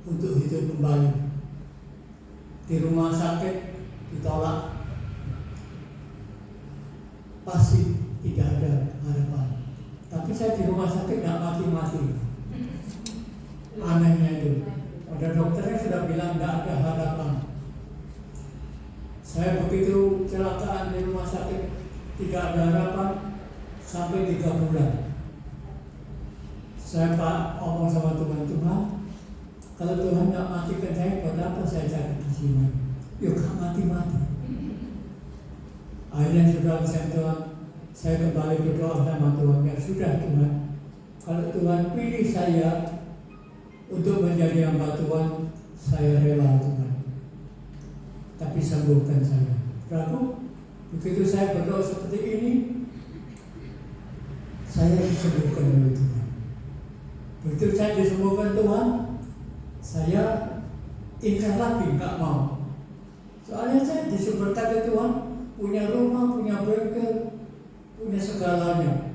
untuk hidup kembali. Di rumah sakit ditolak, pasti tidak ada harapan. Tapi saya di rumah sakit nggak mati-mati. Anehnya itu, ada dokternya sudah bilang nggak ada harapan. Saya begitu kecelakaan di rumah sakit, tidak ada harapan sampai 3 bulan. Saya omong sama Tuhan, kalau Tuhan nggak matikan saya, buat apa saya cari di sini? Yuk, nggak mati-mati. Akhirnya sudah Tuhan, saya kembali berdoa sama Tuhan. Ya sudah Tuhan, kalau Tuhan pilih saya untuk menjadi hamba Tuhan, saya rela Tuhan. Tapi sembuhkan saya. Lalu begitu saya berdoa seperti ini, saya disembuhkan oleh Tuhan. Begitu saya disembuhkan Tuhan, saya ingkar lagi, nggak mau. Soalnya saya disuruh kata Tuhan, punya rumah, punya bengkel, punya segalanya.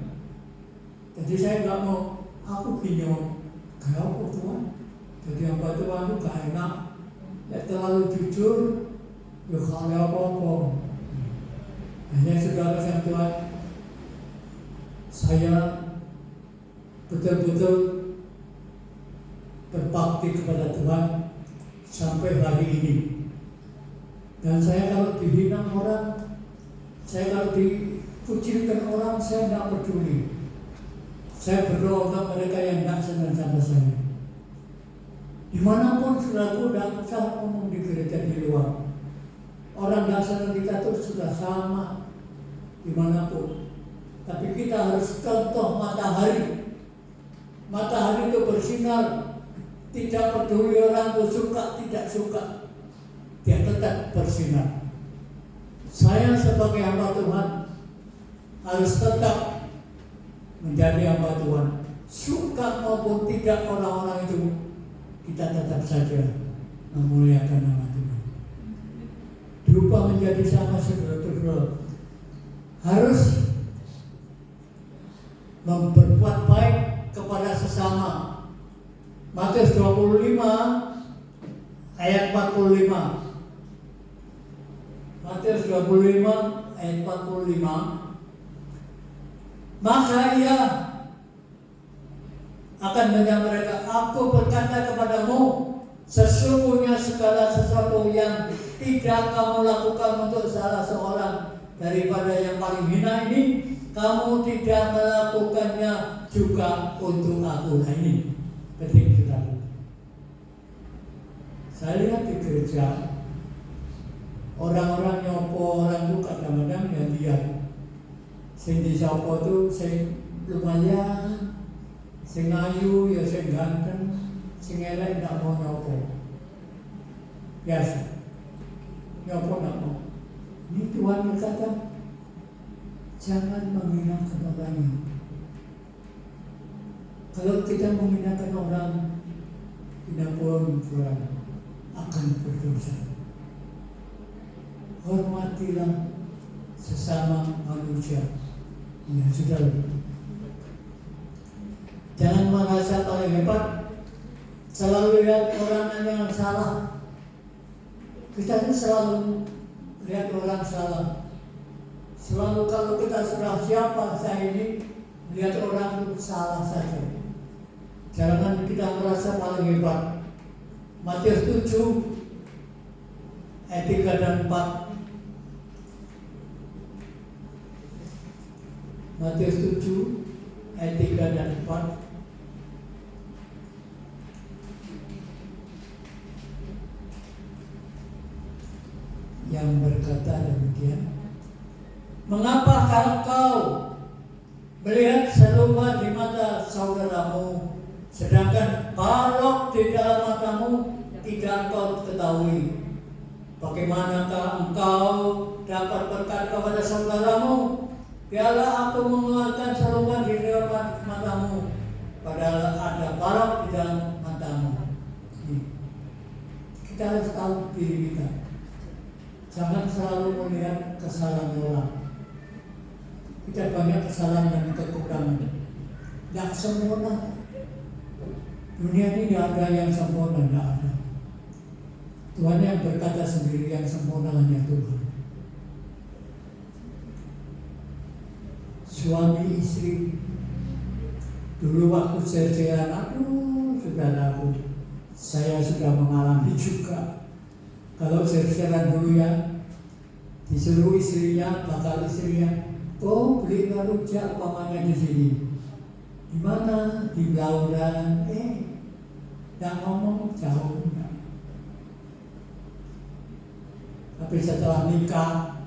Jadi saya nggak mau, aku bingung, kayak apa Tuhan? Jadi hamba Tuhan itu gak enak, ya terlalu jujur, ya kalau apa-apa. Hanya saudara yang Tuhan, saya betul-betul berbakti kepada Tuhan sampai hari ini. Dan saya kalau dihina orang, saya kalau dikucilkan orang, saya tidak peduli. Saya berdoa untuk mereka yang tidak senang sama saya. Dimanapun saudaraku, tidak usah ngomong di gereja di luar. Orang tidak senang kita itu sudah sama dimanapun. Tapi kita harus contoh matahari. Matahari itu bersinar, tidak peduli orang itu suka tidak suka, dia tetap bersinar. Saya sebagai hamba Tuhan harus tetap menjadi hamba Tuhan. Suka maupun tidak orang-orang itu, kita tetap saja memuliakan nama Tuhan. Diubah menjadi sama saudara-saudara. Harus berbuat baik kepada sesama. Matius 25 ayat 45. Matius 25 ayat 45. Maka ia akan menyampaikan, aku berkata kepadamu, sesungguhnya segala sesuatu yang tidak kamu lakukan untuk salah seorang daripada yang paling hina ini, kamu tidak melakukannya juga untuk aku. Nah ini penting sekali. Saya lihat di gereja, orang-orang nyopo, orang itu kadang-kadang yang lihat sing disopo itu sing lumayan, sing ayu ya sing ganteng, sing elek tidak mau nyopo. Biasa nyopo tidak mau. Ini Tuhan berkata, jangan menghinakan orangnya. Kalau kita menghinakan orang, tidak pun Tuhan akan berdosa. Hormatilah sesama manusia. Ya sudah. Jangan merasa paling hebat, selalu lihat orang yang salah. Kita ini selalu lihat orang salah. Selalu kalau kita sudah siapa saya ini, lihat orang itu salah saja. Jangan kita merasa paling hebat. Matius 7 ayat 3 dan 4. Matius 7 ayat 3 dan 4. Yang berkata demikian, mengapa kau melihat serupa di mata saudaramu, sedangkan balok di dalam matamu tidak kau ketahui? Bagaimanakah engkau dapat berkata kepada saudaramu, biarlah aku mengeluarkan serupa di dalam matamu, padahal ada balok di dalam matamu? Kita harus tahu diri kita. Jangan selalu melihat kesalahan orang. Kita banyak kesalahan dan kekurangan. Tidak sempurna. Dunia ini tidak ada yang sempurna, tidak ada. Tuhan yang berkata sendiri, yang sempurna hanya Tuhan. Suami istri, dulu waktu sersean, aduh saudaraku, saya sudah mengalami juga. Kalau sersean dulu ya, disuruh istrinya, bakal istrinya, oh beli rujak umpamanya di sini. Di mana? Di Blauran. Tidak ngomong jauh. Tapi setelah nikah,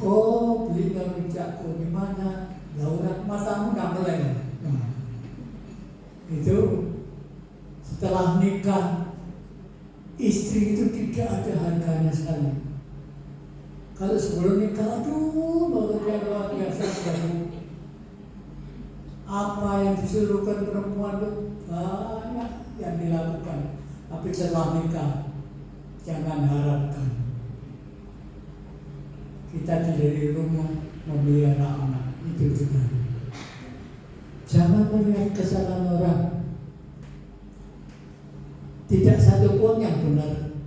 oh beli rujakku di mana? Blauran, matamu tidak melek. Nah, itu setelah nikah, istri itu tidak ada harganya sekali. Kalau sebelum nikah, aduh, bahagia luar biasa sekali. Apa yang disuruhkan perempuan itu banyak yang dilakukan. Tapi setelah nikah, jangan harapkan kita dari rumah memelihara anak. Itu juga. Jangan melihat kesalahan orang. Tidak satu pun yang benar.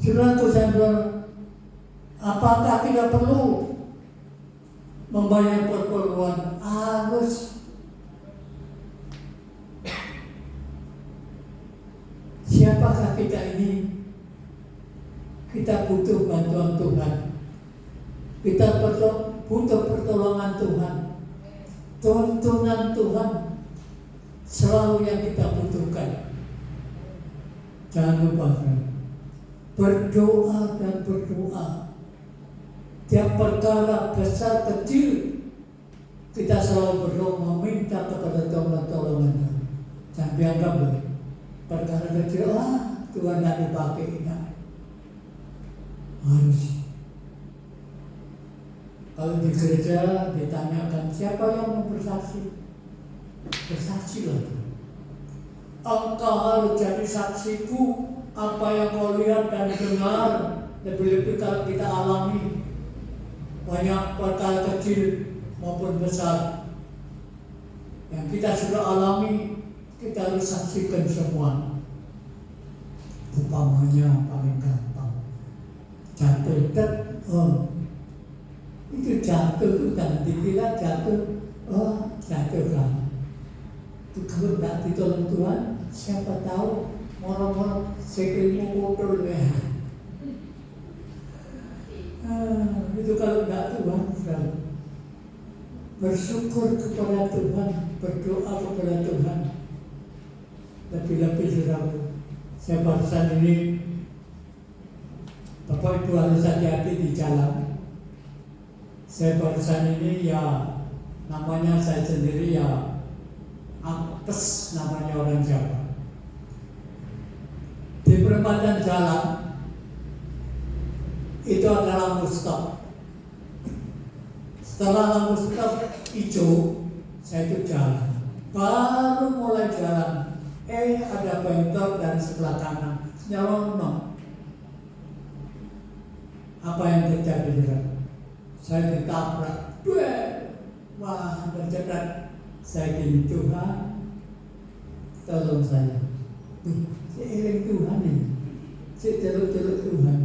Saudaraku saya bilang, apakah tidak perlu membayar perpuluhan? Harus. Siapakah kita ini? Kita butuh bantuan Tuhan. Kita butuh pertolongan Tuhan. Tuntunan Tuhan selalu yang kita butuhkan. Jangan lupa, berdoa dan berdoa. Tiap perkara besar kecil kita selalu berdoa meminta kepada Tuhan. Jangan dianggap perkara kecil, Tuhan tidak dipakai. Harus. Kalau di gereja ditanyakan siapa yang mau bersaksi, bersaksilah. Engkau harus jadi saksiku. Apa yang kau lihat dan dengar, lebih-lebih kalau kita alami banyak perkara kecil maupun besar yang kita sudah alami, kita harus saksikan semua. Umpamanya paling gampang, jatuh itu jatuh itu jangan dikira jatuh, jatuh kan. Itu kalau tidak ditolong Tuhan, siapa tahu orang-orang sekeliling kotor ya. Itu kalau tidak Tuhan, bersyukur kepada Tuhan, berdoa kepada Tuhan. Lebih-lebih saudara, saya barusan ini, Bapak Ibu harus hati-hati di jalan. Saya barusan ini ya, namanya saya sendiri ya, apes namanya orang Jawa. Di perempatan jalan itu ada lampu stop. Setelah lampu stop hijau, saya itu jalan. Baru mulai jalan, ada bentor dari sebelah kanan nyelonong. Apa yang terjadi juga? Saya ditabrak. Wah, bercekat. Saya gini, Tuhan, tolong saya. Seiring Tuhan ini, celuk-celuk Tuhan.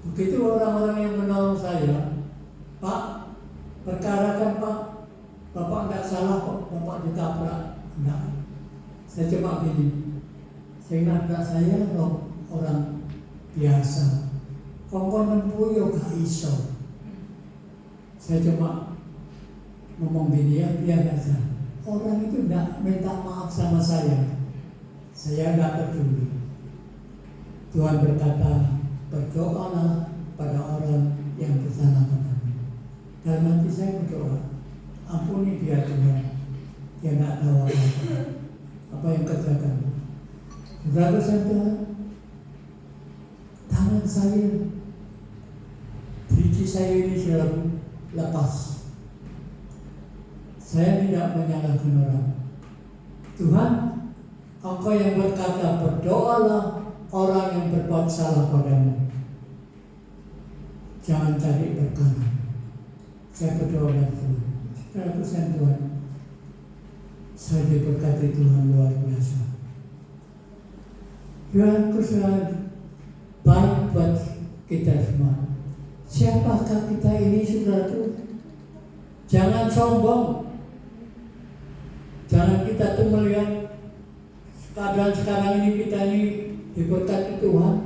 Begitu orang-orang yang menolong saya, Pak, perkarakan Pak, Bapak tidak salah kok, Bapak ditabrak. Enggak. Saya cuma gini, sehingga saya loh orang biasa. Kongkong nempuh yo gak iso. Saya cuma ngomong gini ya, biar aja. Orang itu tidak minta maaf sama saya tidak peduli. Tuhan berkata, berdoalah pada orang yang bersalah padamu. Dan nanti saya berdoa, ampuni dia Tuhan, dia tidak tahu apa yang kerjakan. Saudara Tuhan, tangan saya, biji saya ini sudah lepas. Saya tidak menyalahkan orang. Tuhan, Engkau yang berkata, berdoalah orang yang berbuat salah padamu. Jangan cari perkara. Saya berdoa dan Tuhan. Saudara Tuhan, Saya diberkati Tuhan luar biasa. Tuhan sangat baik buat kita semua. Siapakah kita ini, saudaraku? Jangan sombong. Jangan kita tuh melihat keadaan sekarang ini, kita ini diberkati Tuhan.